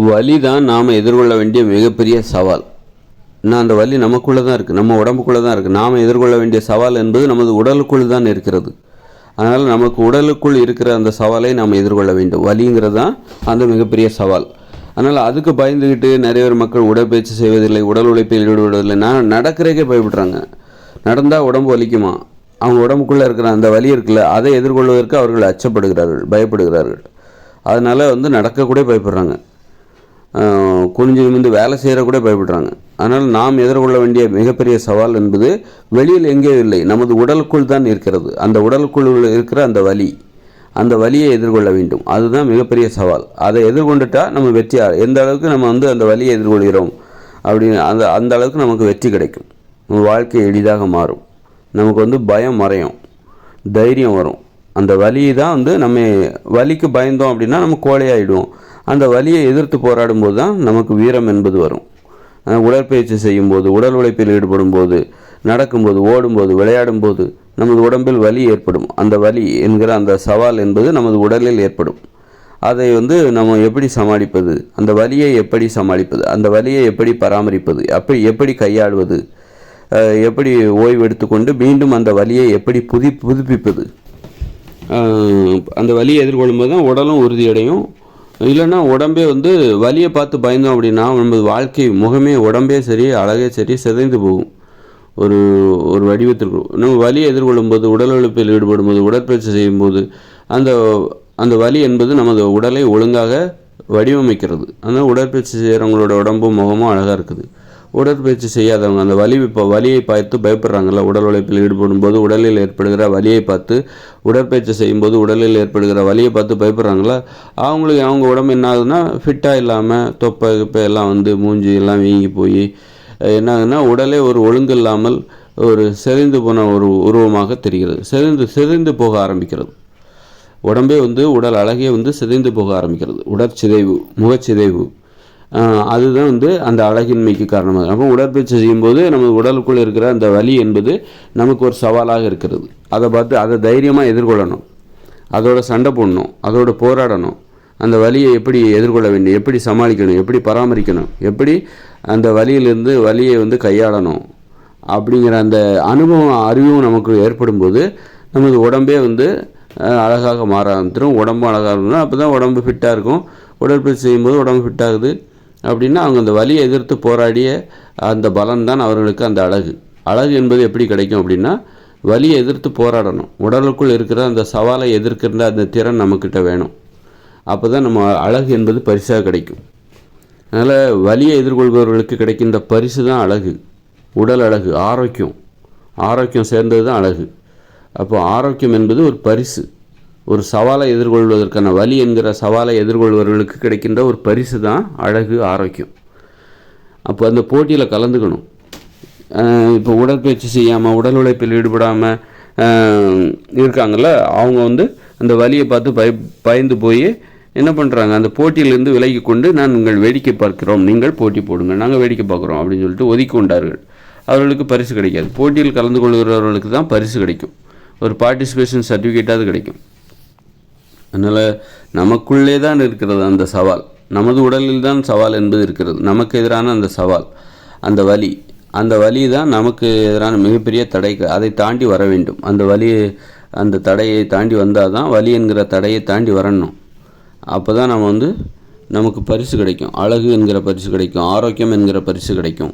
வலி தான் நாம் எதிர்கொள்ள வேண்டிய மிகப்பெரிய சவால். இன்னும் அந்த வலி நமக்குள்ளே தான் இருக்குது, நம்ம உடம்புக்குள்ளே தான் இருக்குது. நாம் எதிர்கொள்ள வேண்டிய சவால் என்பது நமது உடலுக்குள் தான் இருக்கிறது. அதனால் நமக்கு உடலுக்குள் இருக்கிற அந்த சவாலை நாம் எதிர்கொள்ள வேண்டும். வலிங்கிறது தான் அந்த மிகப்பெரிய சவால். அதனால் அதுக்கு பயந்துக்கிட்டு நிறைய பேர் மக்கள் உடற்பயிற்சி செய்வதில்லை, உடல் உழைப்பில் ஈடுபடுவதில்லை. நடக்கிறதுக்கே பயப்படுறாங்க. நடந்தால் உடம்பு வலிக்குமா, அவங்க உடம்புக்குள்ளே இருக்கிற அந்த வலி இருக்குல்ல, அதை எதிர்கொள்வதற்கு அவர்கள் அச்சப்படுகிறார்கள், பயப்படுகிறார்கள். அதனால் நடக்கக்கூட பயப்படுறாங்க, குனிஞ்சு நிமிந்து வேலை செய்கிற கூட பயப்படுறாங்க. அதனால் நாம் எதிர்கொள்ள வேண்டிய மிகப்பெரிய சவால் என்பது வெளியில் எங்கேயும் இல்லை, நமது உடலுக்குள் தான் இருக்கிறது. அந்த உடலுக்குள் இருக்கிற அந்த வலியை எதிர்கொள்ள வேண்டும். அதுதான் மிகப்பெரிய சவால். அதை எதிர்கொண்டுட்டால் நம்ம வெற்றியார். எந்த அளவுக்கு நம்ம அந்த வலியை எதிர்கொள்கிறோம் அப்படின்னு அந்த அளவுக்கு நமக்கு வெற்றி கிடைக்கும். நம்ம வாழ்க்கை எளிதாக மாறும். நமக்கு பயம் மறையும், தைரியம் வரும். அந்த வலி தான் நம்ம வலிக்கு பயந்தோம் அப்படின்னா நம்ம கோழையாகிடுவோம். அந்த வலியை எதிர்த்து போராடும்போது தான் நமக்கு வீரம் என்பது வரும். உடற்பயிற்சி செய்யும்போது, உடல் உழைப்பில் ஈடுபடும் போது, நடக்கும்போது, ஓடும்போது, விளையாடும்போது நமது உடம்பில் வலி ஏற்படும். அந்த வலி என்கிற அந்த சவால் என்பது நமது உடலில் ஏற்படும். அதை நம்ம எப்படி சமாளிப்பது, அந்த வலியை எப்படி சமாளிப்பது, அந்த வலியை எப்படி பராமரிப்பது, எப்படி கையாளுவது, எப்படி ஓய்வு எடுத்துக்கொண்டு மீண்டும் அந்த வலியை எப்படி புதுப்பிப்பது, அந்த வலியை எதிர்கொள்ளும்போது தான் உடலும் உறுதியடையும். இல்லைன்னா உடம்பே வலியை பார்த்து பயந்தோம் அப்படின்னா நமது வாழ்க்கை முகமே, உடம்பே சரி, அழகே சரி, சிதைந்து போகும். ஒரு வடிவத்திற்கு நம்ம வலியை எதிர்கொள்ளும்போது, உடல் உழைப்பில் ஈடுபடும்போது, உடற்பயிற்சி செய்யும்போது அந்த வலி என்பது நமது உடலை ஒழுங்காக வடிவமைக்கிறது. அதனால் உடற்பயிற்சி செய்கிறவங்களோட உடம்பும் முகமும் அழகாக இருக்குது. உடற்பயிற்சி செய்யாதவங்க அந்த வலியை பார்த்து பயப்படுறாங்கல்ல, உடல் உழைப்பில் ஈடுபடும் போது உடலில் ஏற்படுகிற வலியை பார்த்து, உடற்பயிற்சி செய்யும்போது உடலில் ஏற்படுகிற வலியை பார்த்து பயப்படுறாங்களா, அவங்க உடம்பு என்ன ஆகுதுன்னா ஃபிட்டாக இல்லாமல் தொப்பை எல்லாம் மூஞ்சி எல்லாம் வீங்கி போய் என்ன ஆகுதுன்னா உடலே ஒரு ஒழுங்கு இல்லாமல் ஒரு செறிந்து போன ஒரு உருவமாக தெரிகிறது. சிதைந்து போக ஆரம்பிக்கிறது. உடம்பே உடல் அழகே சிதைந்து போக ஆரம்பிக்கிறது. உடற்சிதைவு, முகச்சிதைவு, அதுதான் அந்த அழகின்மைக்கு காரணமாக. அப்போ உடற்பயிற்சி செய்யும்போது நமது உடலுக்குள் இருக்கிற அந்த வலி என்பது நமக்கு ஒரு சவாலாக இருக்கிறது. அதை பார்த்து அதை தைரியமாக எதிர்கொள்ளணும், அதோட சண்டை போடணும், அதோட போராடணும். அந்த வலியை எப்படி எதிர்கொள்ள வேண்டும், எப்படி சமாளிக்கணும், எப்படி பராமரிக்கணும், எப்படி அந்த வலியிலிருந்து வலியை கையாளணும் அப்படிங்கிற அந்த அறிவும் நமக்கு ஏற்படும்போது நமது உடம்பே அழகாக மாற ஆரம்பிச்சிடும். உடம்பு அழகாக இருக்கணும், அப்போ தான் உடம்பு ஃபிட்டாக இருக்கும். உடற்பயிற்சி செய்யும்போது உடம்பு ஃபிட்டாகுது அப்படின்னா அவங்க அந்த வலியை எதிர்த்து போராடிய அந்த பலன் தான் அவர்களுக்கு அந்த அழகு என்பது எப்படி கிடைக்கும் அப்படின்னா வலியை எதிர்த்து போராடணும். உடலுக்குள் இருக்கிற அந்த சவாலை எதிர்க்கிற அந்த திறன் நம்மக்கிட்ட வேணும். அப்போ தான் நம்ம அழகு என்பது பரிசாக கிடைக்கும். அதனால் வலியை எதிர்கொள்பவர்களுக்கு கிடைக்கின்ற பரிசு தான் அழகு, உடல் அழகு, ஆரோக்கியம் சேர்ந்தது தான் அழகு. அப்போ ஆரோக்கியம் என்பது ஒரு பரிசு. ஒரு சவாலை எதிர்கொள்வதற்கான வலி என்கிற சவாலை எதிர்கொள்வர்களுக்கு கிடைக்கின்ற ஒரு பரிசு தான் அழகு, ஆரோக்கியம். அப்போ அந்த போட்டியில் கலந்துக்கணும். இப்போ உடற்பயிற்சி செய்யாமல், உடல் உழைப்பில் ஈடுபடாமல் இருக்காங்கள்ல, அவங்க அந்த வலியை பார்த்து பயந்து போய் என்ன பண்ணுறாங்க, அந்த போட்டியிலேருந்து விலகி கொண்டு நாங்கள் வேடிக்கை பார்க்கிறோம், நீங்கள் போட்டி போடுங்க, நாங்கள் வேடிக்கை பார்க்குறோம் அப்படின்னு சொல்லிட்டு ஒதுக்கி கொண்டார்கள். அவர்களுக்கு பரிசு கிடைக்காது. போட்டியில் கலந்து கொள்கிறவர்களுக்கு தான் பரிசு கிடைக்கும், ஒரு பார்ட்டிசிபேஷன் சர்டிஃபிகேட்டாவது கிடைக்கும். அதனால் நமக்குள்ளே தான் இருக்கிறது அந்த சவால், நமது உடலில் தான் சவால் என்பது இருக்கிறது. நமக்கு எதிரான அந்த சவால், அந்த வலி தான் நமக்கு எதிரான மிகப்பெரிய தடை. அதை தாண்டி வர வேண்டும். அந்த தடையை தாண்டி வந்தால் தான், வலி என்கிற தடையை தாண்டி வரணும். அப்போ தான் நமக்கு பரிசு கிடைக்கும், அழகு என்கிற பரிசு கிடைக்கும், ஆரோக்கியம் என்கிற பரிசு கிடைக்கும்.